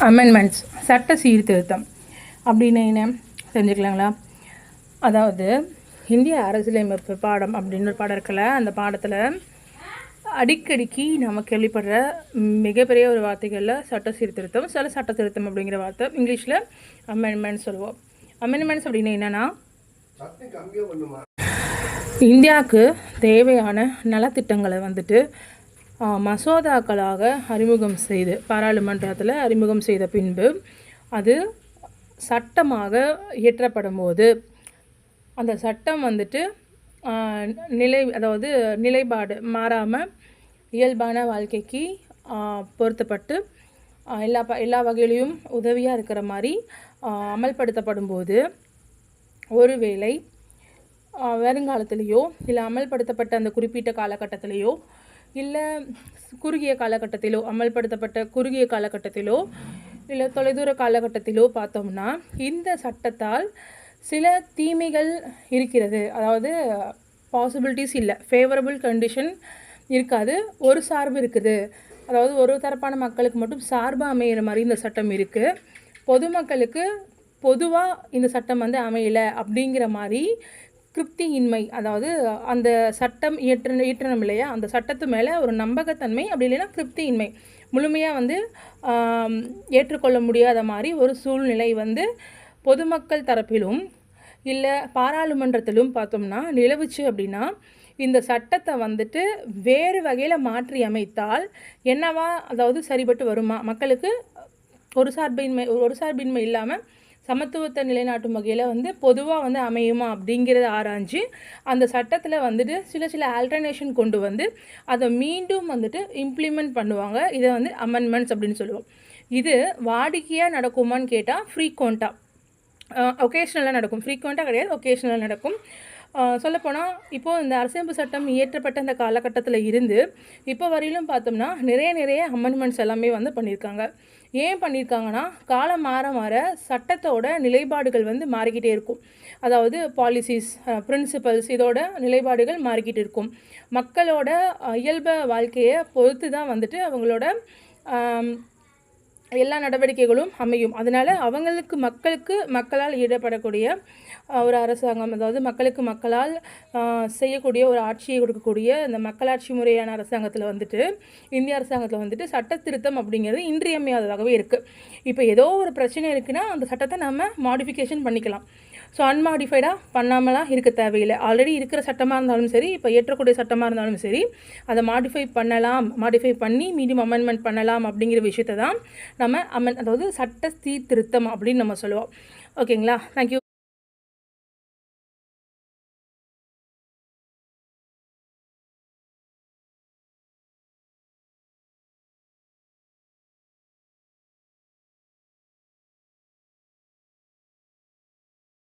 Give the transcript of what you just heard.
Amendments சட்ட சீர்திருத்தம் அப்படின்னு என்ன தெரிஞ்சுக்கலாங்களா? அதாவது இந்திய அரசியலமைப்பு பாடம் அப்படின்னு ஒரு பாடம் இருக்குல்ல, அந்த பாடத்தில் அடிக்கடிக்கு நம்ம கேள்விப்படுற மிகப்பெரிய ஒரு வார்த்தைகளில் சட்ட சீர்திருத்தம், சில சட்ட திருத்தம் அப்படிங்கிற வார்த்தை இங்கிலீஷில் அமெண்ட்மெண்ட்ஸ் சொல்லுவோம். அமெண்ட்மெண்ட்ஸ் அப்படின்னு என்னென்னா, இந்தியாவுக்கு தேவையான நலத்திட்டங்களை வந்துட்டு மசோதாக்களாக அறிமுகம் செய்து பாராளுமன்றத்தில் அறிமுகம் செய்த பின்பு அது சட்டமாக இயற்றப்படும் போது அந்த சட்டம் வந்துட்டு அதாவது நிலைப்பாடு மாறாமல் இயல்பான வாழ்க்கைக்கு பொருத்தப்பட்டு எல்லா வகையிலையும் உதவியாக இருக்கிற மாதிரி அமல்படுத்தப்படும் போது, ஒருவேளை வருங்காலத்திலேயோ இல்லை அமல்படுத்தப்பட்ட அந்த குறிப்பிட்ட காலகட்டத்திலேயோ இல்லை குறுகிய காலகட்டத்திலோ அமல்படுத்தப்பட்ட குறுகிய காலகட்டத்திலோ இல்லை தொலைதூர காலகட்டத்திலோ பார்த்தோம்னா இந்த சட்டத்தால் சில தீமைகள் இருக்கிறது. அதாவது பாசிபிலிட்டிஸ் இல்லை, ஃபேவரபிள் கண்டிஷன் இருக்காது, ஒரு சார்பு இருக்குது. அதாவது ஒரு தரப்பான மக்களுக்கு மட்டும் சார்பாக அமையிற மாதிரி இந்த சட்டம் இருக்குது. பொதுமக்களுக்கு பொதுவாக இந்த சட்டம் அமையலை அப்படிங்கிற மாதிரி திருப்தியின்மை, அதாவது அந்த சட்டம் இயற்றணும் இல்லையா, அந்த சட்டத்து மேலே ஒரு நம்பகத்தன்மை, அப்படி இல்லைன்னா திருப்தியின்மை, முழுமையாக ஏற்றுக்கொள்ள முடியாத மாதிரி ஒரு சூழ்நிலை பொதுமக்கள் தரப்பிலும் இல்லை பாராளுமன்றத்திலும் பார்த்தோம்னா நிலவுச்சு அப்படின்னா, இந்த சட்டத்தை வேறு வகையில் மாற்றி அமைத்தால் என்னவா, அதாவது சரிபட்டு வருமா, மக்களுக்கு ஒரு சார்பின்மை இல்லாமல் சமத்துவத்தை நிலைநாட்டும் வகையில் பொதுவாக அமையுமா அப்படிங்கிறத ஆராய்ஞ்சு அந்த சட்டத்தில் சில ஆல்டர்னேஷன் கொண்டு அதை மீண்டும் இம்ப்ளிமெண்ட் பண்ணுவாங்க. இதை அமெண்ட்மெண்ட்ஸ் அப்படின்னு சொல்லுவோம். இது வாடிக்கையாக நடக்குமான்னு கேட்டால் ஃப்ரீக்வெண்ட்டாக, ஒகேஷ்னலாக நடக்கும். ஃப்ரீக்வெண்ட்டாக கிடையாது, ஒகேஷ்னலாக நடக்கும். சொல்லப்போனால் இப்போது இந்த அரசியலமைப்பு சட்டம் இயற்றப்பட்ட அந்த காலகட்டத்தில் இருந்து இப்போ வரையிலும் பார்த்தோம்னா நிறைய அமெண்ட்மெண்ட்ஸ் எல்லாமே பண்ணியிருக்காங்க. ஏன் பண்ணியிருக்காங்கன்னா, காலம் மாற மாற சட்டத்தோட நிலைப்பாடுகள் மாறிக்கிட்டே இருக்கும். அதாவது பாலிசிஸ், பிரின்சிபல்ஸ், இதோட நிலைப்பாடுகள் மாறிக்கிட்டு இருக்கும். மக்களோட இயல்ப வாழ்க்கையை பொறுத்து தான் அவங்களோட எல்லா நடவடிக்கைகளும் அமையும். அதனால் மக்களால் ஈடுபடக்கூடிய ஒரு அரசாங்கம், அதாவது மக்களால் செய்யக்கூடிய ஒரு ஆட்சியை கொடுக்கக்கூடிய இந்த மக்களாட்சி முறையான அரசாங்கத்தில் இந்திய அரசாங்கத்தில் சட்ட திருத்தம் அப்படிங்கிறது இன்றியமையாததாகவே இருக்குது. இப்போ ஏதோ ஒரு பிரச்சனை இருக்குன்னா அந்த சட்டத்தை நம்ம மாடிஃபிகேஷன் பண்ணிக்கலாம். ஸோ அன்மாடிஃபைடாக பண்ணாமலாம் இருக்க தேவையில்லை. ஆல்ரெடி இருக்கிற சட்டமாக இருந்தாலும் சரி, இப்போ ஏற்றக்கூடிய சட்டமாக இருந்தாலும் சரி, அதை மாடிஃபை பண்ணி மீண்டும் அமெண்ட்மெண்ட் பண்ணலாம் அப்படிங்கிற விஷயத்தை தான் நம்ம அதாவது சட்ட சீர்திருத்தம் அப்படின்னு நம்ம சொல்லுவோம். ஓகேங்களா? தேங்க்யூ.